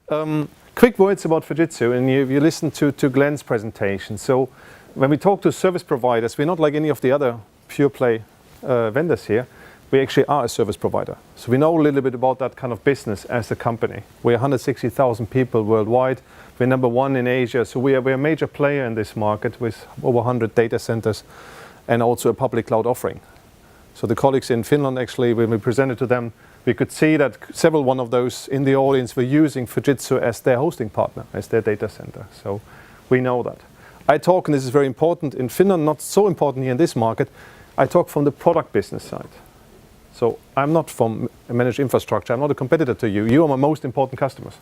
Quick words about Fujitsu, and you listened to Glenn's presentation. So when we talk to service providers, we're not like any of the other pure play vendors here. We actually are a service provider. So we know a little bit about that kind of business as a company. We're 160,000 people worldwide. We're number one in Asia. So we're a major player in this market with over 100 data centers and also a public cloud offering. So the colleagues in Finland, actually, when we presented to them, we could see that one of those in the audience were using Fujitsu as their hosting partner, as their data center. So we know that. I talk, and this is very important in Finland, not so important here in this market, I talk from the product business side. So I'm not from managed infrastructure. I'm not a competitor to you. You are my most important customers.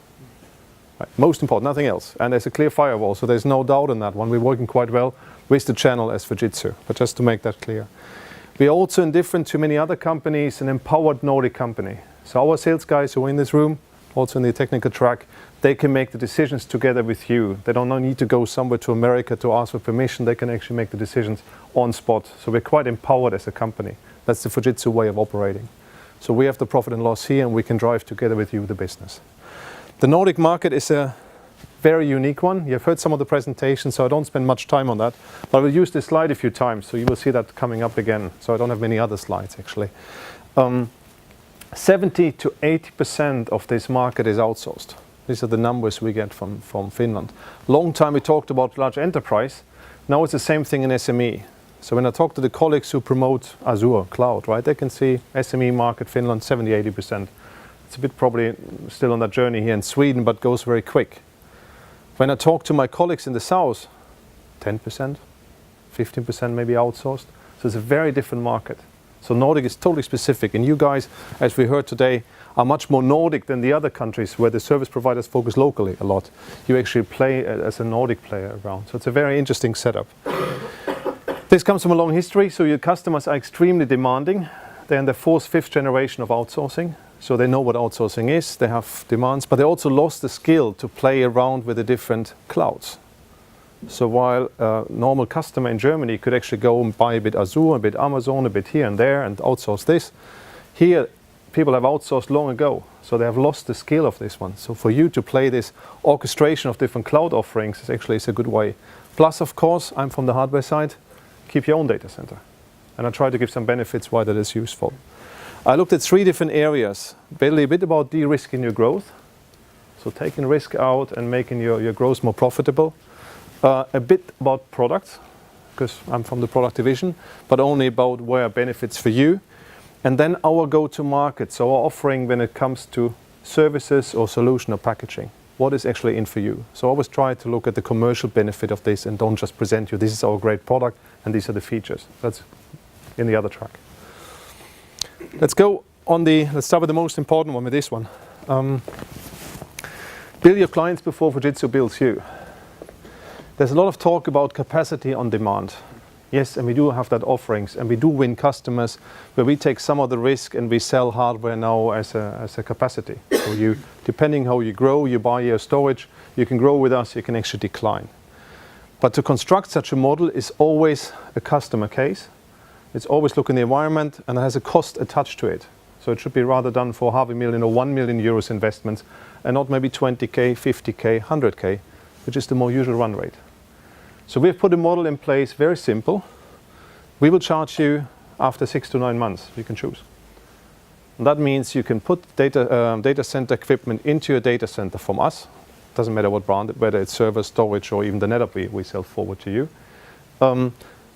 Right. Most important, nothing else. And there's a clear firewall, so there's no doubt in that one. We're working quite well with the channel as Fujitsu, but just to make that clear. We're also indifferent to many other companies, an empowered Nordic company. So our sales guys who are in this room, also in the technical track, they can make the decisions together with you. They don't need to go somewhere to America to ask for permission. They can actually make the decisions on spot. So we're quite empowered as a company. That's the Fujitsu way of operating. So we have the profit and loss here, and we can drive together with you the business. The Nordic market is a very unique one. You've heard some of the presentations, so I don't spend much time on that. But I will use this slide a few times, so you will see that coming up again. So I don't have many other slides, actually. 70 to 80% of this market is outsourced. These are the numbers we get from Finland. Long time we talked about large enterprise. Now it's the same thing in SME. So when I talk to the colleagues who promote Azure cloud, right, they can see SME market Finland 70, 80%. It's a bit probably still on that journey here in Sweden, but goes very quick. When I talk to my colleagues in the south, 10%, 15% maybe outsourced. So it's a very different market. So Nordic is totally specific. And you guys, as we heard today, are much more Nordic than the other countries where the service providers focus locally a lot. You actually play as a Nordic player around. So it's a very interesting setup. This comes from a long history, so your customers are extremely demanding. They're in the fourth, fifth generation of outsourcing, so they know what outsourcing is, they have demands, but they also lost the skill to play around with the different clouds. So while a normal customer in Germany could actually go and buy a bit Azure, a bit Amazon, a bit here and there and outsource this, here people have outsourced long ago, so they have lost the skill of this one. So for you to play this orchestration of different cloud offerings is a good way. Plus, of course, I'm from the hardware side. Keep your own data center. And I try to give some benefits why that is useful. I looked at 3 different areas. Basically a bit about de-risking your growth. So taking risk out and making your growth more profitable. A bit about products, because I'm from the product division, but only about where benefits for you. And then our go-to market, so our offering when it comes to services or solution or packaging. What is actually in for you? So I always try to look at the commercial benefit of this and don't just present you, this is our great product and these are the features. That's in the other track. Let's start with the most important one, with this one. Build your clients before Fujitsu builds you. There's a lot of talk about capacity on demand. Yes, and we do have that offerings, and we do win customers where we take some of the risk and we sell hardware now as a capacity. So you, depending how you grow, you buy your storage, you can grow with us, you can actually decline. But to construct such a model is always a customer case. It's always look in the environment, and it has a cost attached to it. So it should be rather done for €500,000 or €1 million investments, and not maybe 20K, 50K, 100K, which is the more usual run rate. So we've put a model in place, very simple. We will charge you after 6 to 9 months. You can choose. And that means you can put data center equipment into your data center from us. Doesn't matter what brand, whether it's server, storage, or even the NetApp we sell forward to you.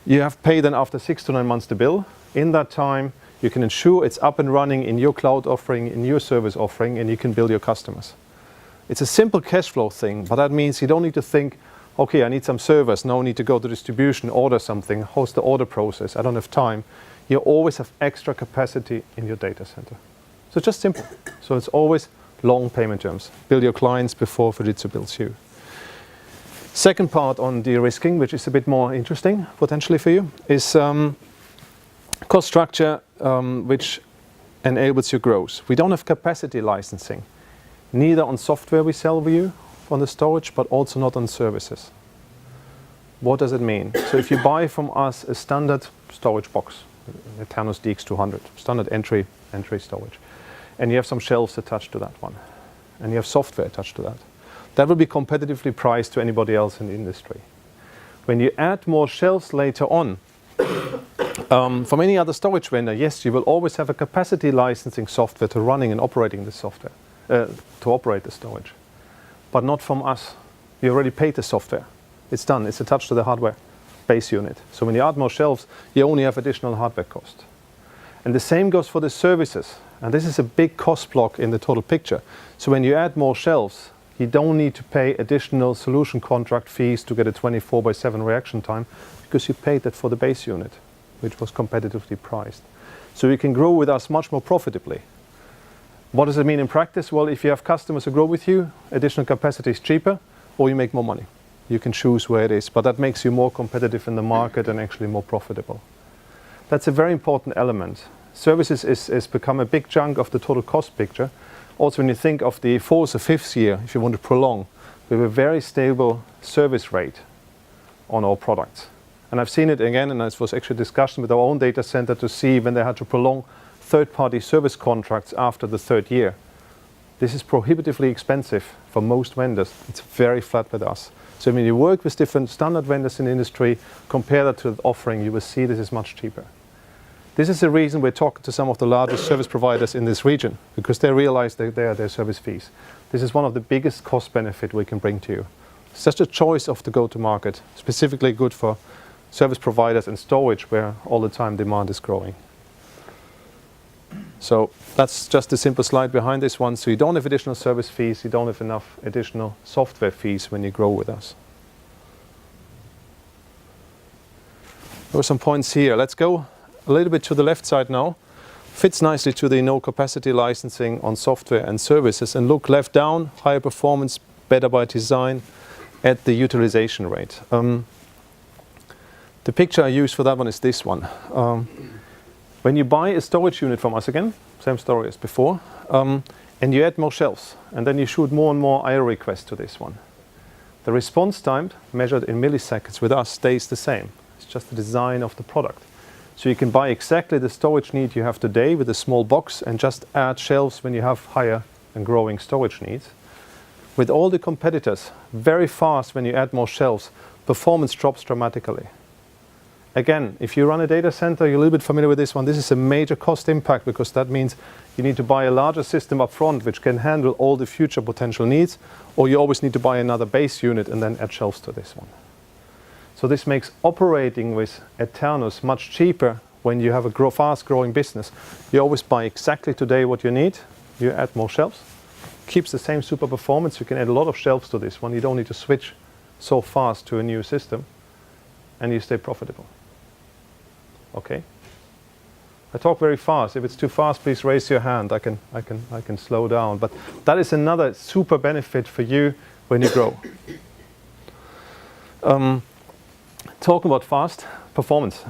You have paid then after 6 to 9 months the bill. In that time, you can ensure it's up and running in your cloud offering, in your service offering, and you can bill your customers. It's a simple cash flow thing, but that means you don't need to think, okay, I need some servers, now I need to go to distribution, order something, host the order process, I don't have time. You always have extra capacity in your data center. So it's just simple. So it's always long payment terms. Build your clients before Fujitsu builds you. Second part on de-risking, which is a bit more interesting potentially for you, is cost structure which enables your growth. We don't have capacity licensing, neither on software we sell for you on the storage, but also not on services. What does it mean? So if you buy from us a standard storage box, a Thanos DX200, standard entry storage, and you have some shelves attached to that one, and you have software attached to that. That will be competitively priced to anybody else in the industry. When you add more shelves later on, from any other storage vendor, yes, you will always have a capacity licensing software to running and operating the software, to operate the storage. But not from us. You already paid the software. It's done. It's attached to the hardware base unit. So when you add more shelves, you only have additional hardware cost. And the same goes for the services. And this is a big cost block in the total picture. So when you add more shelves, you don't need to pay additional solution contract fees to get a 24/7 reaction time, because you paid that for the base unit, which was competitively priced. So you can grow with us much more profitably. What does it mean in practice? Well, if you have customers who grow with you, additional capacity is cheaper, or you make more money. You can choose where it is, but that makes you more competitive in the market and actually more profitable. That's a very important element. Services is become a big chunk of the total cost picture. Also, when you think of the 4th or 5th year, if you want to prolong, we have a very stable service rate on our products. And I've seen it again, and this was actually a discussion with our own data center to see when they had to prolong third-party service contracts after the 3rd year. This is prohibitively expensive for most vendors. It's very flat with us. So when you work with different standard vendors in the industry, compare that to the offering, you will see this is much cheaper. This is the reason we're talking to some of the largest service providers in this region, because they realize that they are their service fees. This is one of the biggest cost benefit we can bring to you. It's just a choice of the go-to-market, specifically good for service providers and storage, where all the time demand is growing. So that's just a simple slide behind this one. So you don't have additional service fees, you don't have enough additional software fees when you grow with us. There were some points here. Let's go a little bit to the left side now. Fits nicely to the no capacity licensing on software and services. And look left down, higher performance, better by design at the utilization rate. The picture I use for that one is this one. When you buy a storage unit from us, again, same story as before, and you add more shelves, and then you shoot more and more IO requests to this one, the response time, measured in milliseconds with us, stays the same. It's just the design of the product. So you can buy exactly the storage need you have today with a small box and just add shelves when you have higher and growing storage needs. With all the competitors, very fast when you add more shelves, performance drops dramatically. Again, if you run a data center, you're a little bit familiar with this one. This is a major cost impact, because that means you need to buy a larger system up front which can handle all the future potential needs, or you always need to buy another base unit and then add shelves to this one. So this makes operating with Eternus much cheaper when you have a fast growing business. You always buy exactly today what you need, you add more shelves, keeps the same super performance, you can add a lot of shelves to this one, you don't need to switch so fast to a new system, and you stay profitable. Okay. I talk very fast. If it's too fast, please raise your hand. I can slow down. But that is another super benefit for you when you grow. Talking about fast performance.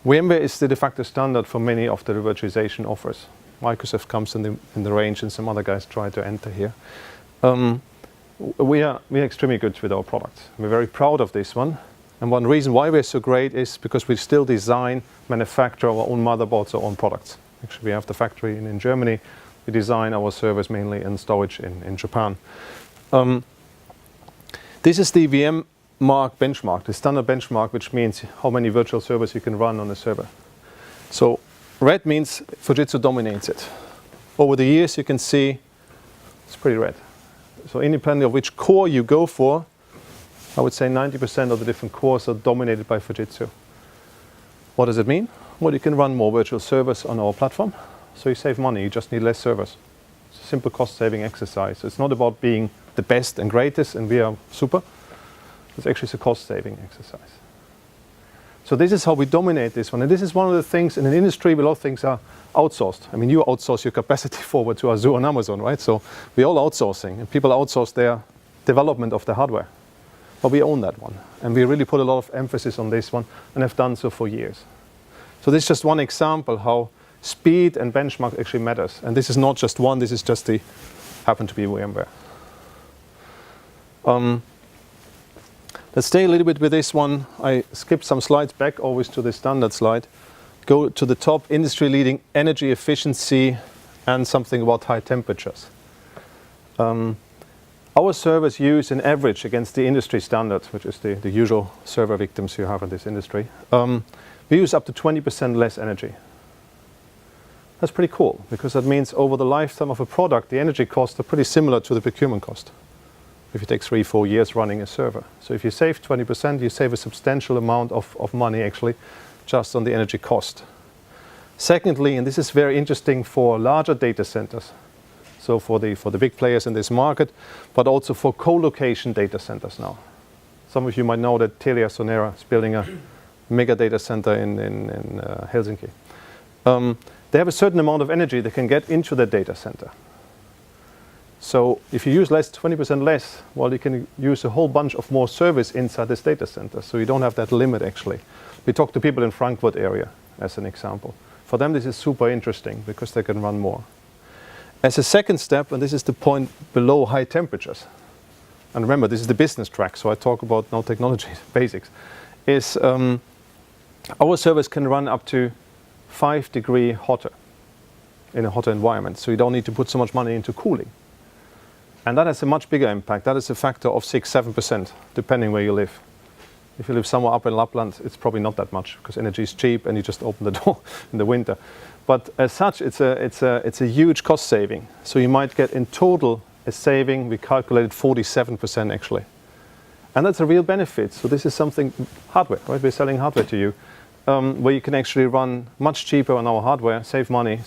VMware is the de facto standard for many of the virtualization offers. Microsoft comes in the range, and some other guys try to enter here. We are extremely good with our products. We're very proud of this one. And one reason why we're so great is because we still design, manufacture our own motherboards, our own products. Actually, we have the factory in Germany. We design our servers mainly in storage in Japan. This is the VMmark benchmark, the standard benchmark, which means how many virtual servers you can run on a server. So red means Fujitsu dominates it. Over the years, you can see it's pretty red. So independently of which core you go for, I would say 90% of the different cores are dominated by Fujitsu. What does it mean? Well, you can run more virtual servers on our platform, so you save money, you just need less servers. It's a simple cost-saving exercise. It's not about being the best and greatest, and we are super. It's actually a cost-saving exercise. So this is how we dominate this one, and this is one of the things in an industry where a lot of things are outsourced. I mean, you outsource your capacity forward to Azure and Amazon, right? So we're all outsourcing, and people outsource their development of the hardware. But we own that one, and we really put a lot of emphasis on this one, and have done so for years. So this is just one example how speed and benchmark actually matters. And this is not just one, this is just the happen to be VMware. Let's stay a little bit with this one. I skipped some slides back always to the standard slide. Go to the top, industry leading energy efficiency and something about high temperatures. Our servers use an average against the industry standard, which is the usual server victims you have in this industry. We use up to 20% less energy. That's pretty cool, because that means over the lifetime of a product, the energy costs are pretty similar to the procurement cost. If you take 3-4 years running a server. So if you save 20%, you save a substantial amount of money actually, just on the energy cost. Secondly, and this is very interesting for larger data centers, so for the big players in this market, but also for co-location data centers now. Some of you might know that Telia Sonera is building a mega data center in Helsinki. They have a certain amount of energy they can get into the data center. So if you use 20% less, well, you can use a whole bunch of more service inside this data center. So you don't have that limit actually. We talked to people in Frankfurt area as an example. For them, this is super interesting because they can run more. As a second step, and this is the point below high temperatures, and remember, this is the business track, so I talk about no technology basics, is our servers can run up to 5 degrees hotter in a hotter environment, so you don't need to put so much money into cooling. And that has a much bigger impact. That is a factor of 6-7%, depending where you live. If you live somewhere up in Lapland, it's probably not that much, because energy is cheap and you just open the door in the winter. But as such, it's a huge cost saving. So you might get in total a saving, we calculated 47% actually. And that's a real benefit. So this is something, hardware, right? We're selling hardware to you, where you can actually run much cheaper on our hardware, save money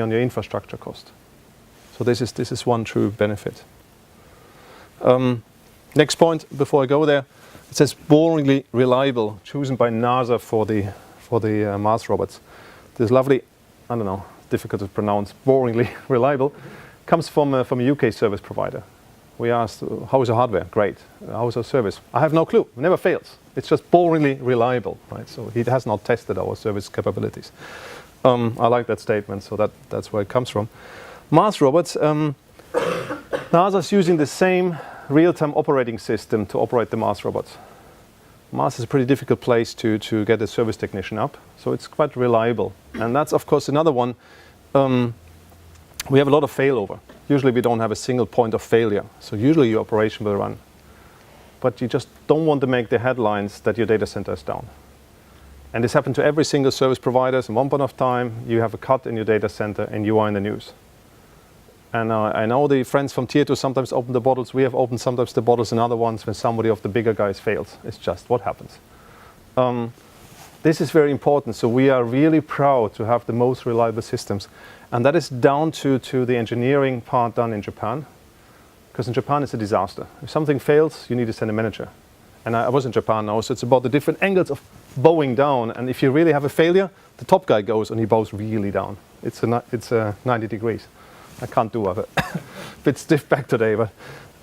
on your infrastructure cost. So this is one true benefit. Next point before I go there, it says boringly reliable, chosen by NASA for the Mars robots. This lovely, I don't know, difficult to pronounce, boringly reliable, comes from a UK service provider. We asked, how is your hardware? Great. How is our service? I have no clue. It never fails. It's just boringly reliable, right? So he has not tested our service capabilities. I like that statement, so that's where it comes from. Mars robots, NASA's using the same real-time operating system to operate the Mars robots. Mars is a pretty difficult place to get a service technician up, so it's quite reliable. And that's, of course, another one. We have a lot of failover. Usually we don't have a single point of failure, so usually your operation will run. But you just don't want to make the headlines that your data center is down. And this happened to every single service provider. At one point of time, you have a cut in your data center and you are in the news. And I know the friends from Tier 2 sometimes open the bottles. We have opened sometimes the bottles in other ones when somebody of the bigger guys fails. It's just what happens. This is very important. So we are really proud to have the most reliable systems. And that is down to the engineering part done in Japan. Because in Japan it's a disaster. If something fails, you need to send a manager. And I was in Japan now, so it's about the different angles of bowing down. And if you really have a failure, the top guy goes and he bows really down. It's 90 degrees. I can't do it. A bit stiff back today, but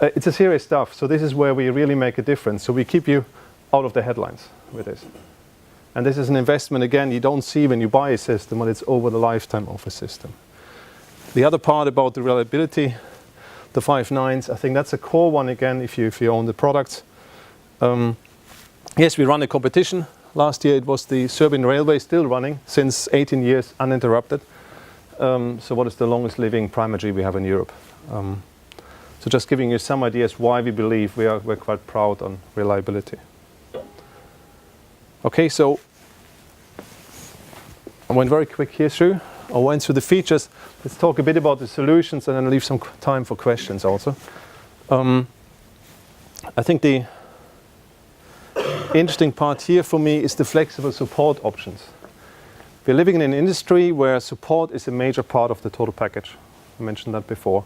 it's a serious stuff. So this is where we really make a difference. So we keep you out of the headlines with this. And this is an investment, again, you don't see when you buy a system, but it's over the lifetime of a system. The other part about the reliability, the 5 nines, I think that's a core one again if you own the products. Yes, we run a competition. Last year it was the Serbian Railway, still running since 18 years uninterrupted. So what is the longest living Primergy we have in Europe? So just giving you some ideas why we believe we're quite proud on reliability. Okay, so I went very quick here through. I went through the features. Let's talk a bit about the solutions and then leave some time for questions also. I think the interesting part here for me is the flexible support options. We're living in an industry where support is a major part of the total package. I mentioned that before.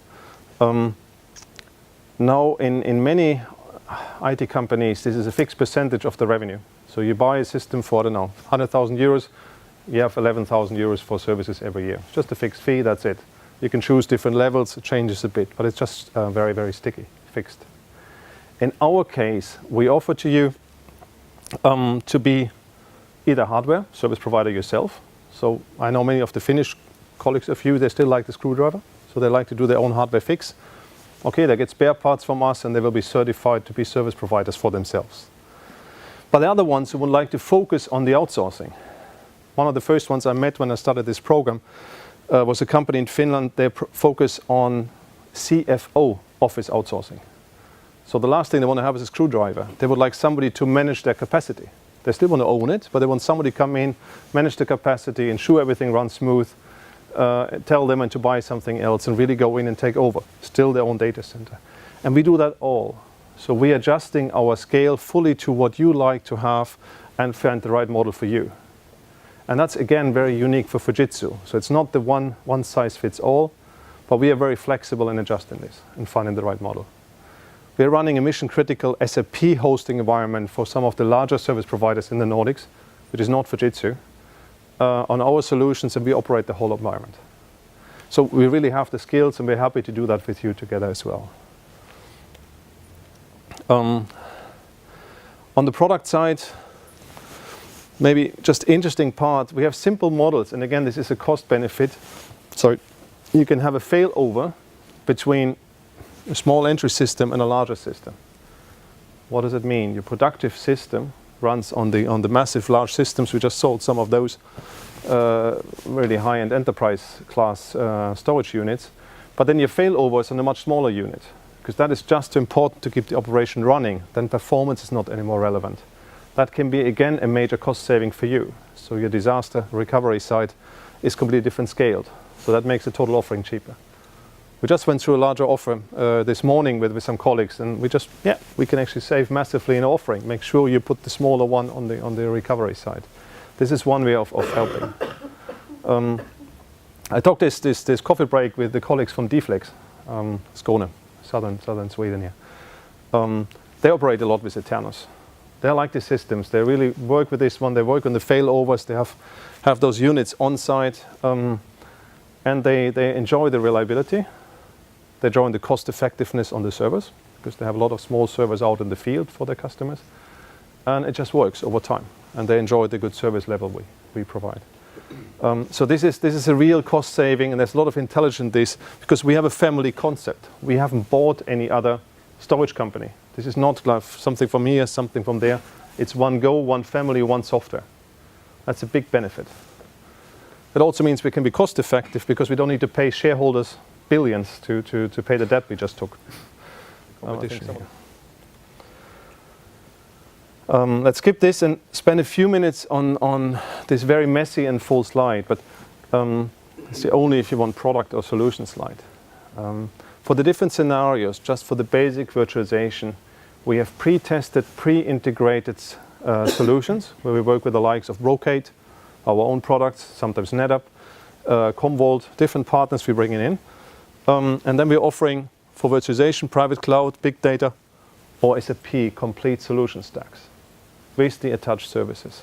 Now in many IT companies, this is a fixed percentage of the revenue. So you buy a system for, I don't know, 100,000 euros, you have 11,000 euros for services every year. Just a fixed fee, that's it. You can choose different levels, it changes a bit, but it's just very, very sticky, fixed. In our case, we offer to you to be either hardware, service provider yourself. So I know many of the Finnish colleagues of you, they still like the screwdriver. So they like to do their own hardware fix. Okay, they get spare parts from us and they will be certified to be service providers for themselves. But the other ones who would like to focus on the outsourcing. One of the first ones I met when I started this program was a company in Finland. They focus on CFO office outsourcing. So the last thing they want to have is a screwdriver. They would like somebody to manage their capacity. They still want to own it, but they want somebody to come in, manage the capacity, ensure everything runs smooth, tell them when to buy something else, and really go in and take over, still their own data center. And we do that all. So we are adjusting our scale fully to what you like to have and find the right model for you. And that's, again, very unique for Fujitsu. So it's not the one size fits all, but we are very flexible in adjusting this and finding the right model. We are running a mission-critical SAP hosting environment for some of the larger service providers in the Nordics, which is not Fujitsu, on our solutions, and we operate the whole environment. So we really have the skills, and we're happy to do that with you together as well. On the product side, maybe just interesting part, we have simple models, and again, this is a cost benefit. So you can have a failover between a small entry system and a larger system. What does it mean? Your productive system runs on the massive large systems. We just sold some of those really high-end enterprise class storage units. But then your failover is on a much smaller unit, because that is just important to keep the operation running. Then performance is not anymore relevant. That can be, again, a major cost saving for you. So your disaster recovery side is completely different scaled. So that makes the total offering cheaper. We just went through a larger offer this morning with some colleagues, and we can actually save massively in offering. Make sure you put the smaller one on the recovery side. This is one way of helping. I talked this coffee break with the colleagues from Deflex, Skåne, southern Sweden here. They operate a lot with Eternus. They like the systems. They really work with this one. They work on the failovers. They have those units on site, and they enjoy the reliability. They enjoy the cost effectiveness on the servers, because they have a lot of small servers out in the field for their customers, and it just works over time. And they enjoy the good service level we provide. So this is a real cost saving, and there's a lot of intelligence in this, because we have a family concept. We haven't bought any other storage company. This is not like something from here, something from there. It's one go, one family, one software. That's a big benefit. It also means we can be cost effective, because we don't need to pay shareholders billions to pay the debt we just took. Let's skip this and spend a few minutes on this very messy and full slide, but it's the only if you want product or solution slide. For the different scenarios, just for the basic virtualization, we have pre-tested, pre-integrated solutions where we work with the likes of Brocade, our own products, sometimes NetApp, Commvault, different partners we bring in. And then we're offering for virtualization, private cloud, big data, or SAP complete solution stacks with the attached services.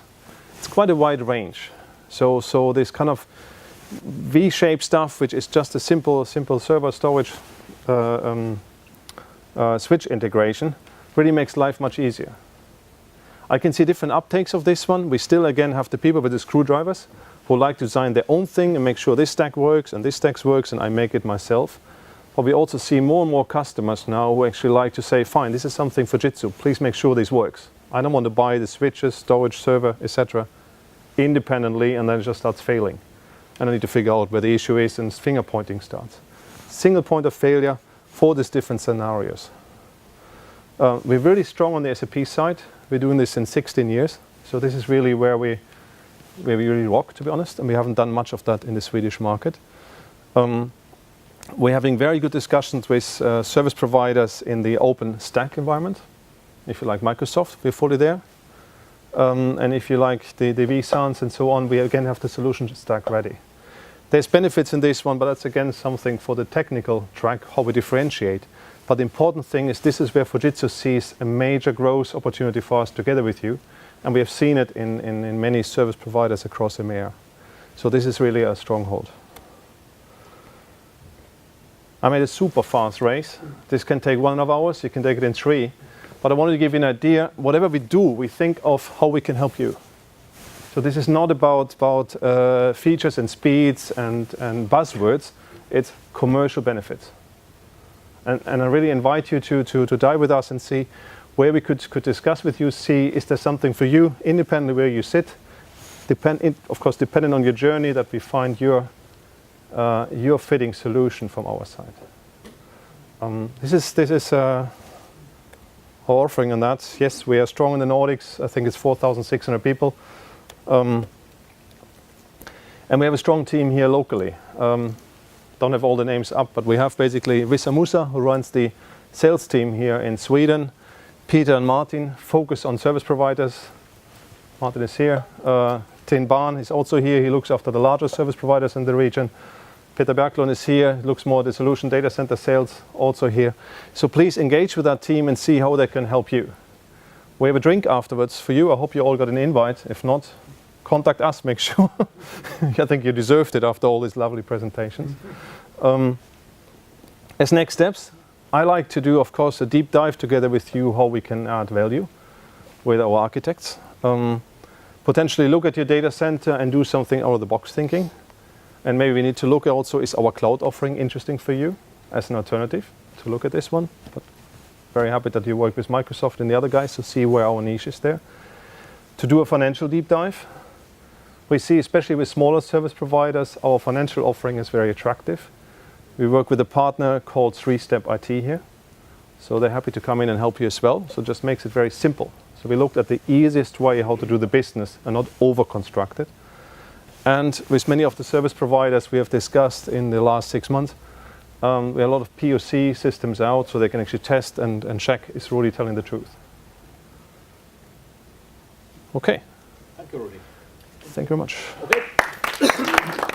It's quite a wide range. So this kind of V-shaped stuff, which is just a simple server storage switch integration, really makes life much easier. I can see different uptakes of this one. We still, again, have the people with the screwdrivers who like to design their own thing and make sure this stack works and this stack works, and I make it myself. But we also see more and more customers now who actually like to say, fine, this is something for Fujitsu. Please make sure this works. I don't want to buy the switches, storage, server, etc. independently, and then it just starts failing. And I need to figure out where the issue is, and finger pointing starts. Single point of failure for these different scenarios. We're really strong on the SAP side. We're doing this in 16 years. So this is really where we really rock, to be honest, and we haven't done much of that in the Swedish market. We're having very good discussions with service providers in the open stack environment. If you like Microsoft, we're fully there. And if you like the vSANs and so on, we again have the solution stack ready. There's benefits in this one, but that's again something for the technical track, how we differentiate. But the important thing is this is where Fujitsu sees a major growth opportunity for us together with you. And we have seen it in many service providers across EMEA. So this is really a stronghold. I made a super fast race. This can take 1.5 hours. You can take it in 3. But I wanted to give you an idea. Whatever we do, we think of how we can help you. So this is not about features and speeds and buzzwords. It's commercial benefits. And I really invite you to dive with us and see where we could discuss with you, see is there something for you, independently where you sit. Of course, depending on your journey, that we find your fitting solution from our side. This is our offering on that. Yes, we are strong in the Nordics. I think it's 4,600 people. And we have a strong team here locally. Don't have all the names up, but we have basically Vissa Musa, who runs the sales team here in Sweden. Peter and Martin focus on service providers. Martin is here. Tin Bahn is also here. He looks after the larger service providers in the region. Peter Berglund is here. He looks more at the solution data center sales, also here. So please engage with that team and see how they can help you. We have a drink afterwards for you. I hope you all got an invite. If not, contact us, make sure. I think you deserved it after all these lovely presentations. As next steps, I like to do, of course, a deep dive together with you how we can add value with our architects. Potentially look at your data center and do something out of the box thinking. And maybe we need to look also, is our cloud offering interesting for you as an alternative to look at this one? But very happy that you work with Microsoft and the other guys to see where our niche is there. To do a financial deep dive. We see, especially with smaller service providers, our financial offering is very attractive. We work with a partner called 3-Step IT here. So they're happy to come in and help you as well. So it just makes it very simple. So we looked at the easiest way how to do the business and not over-construct it. And with many of the service providers we have discussed in the last 6 months, we have a lot of POC systems out so they can actually test and check, is Rudi telling the truth? Okay. Thank you, Rudi. Thank you very much. Okay.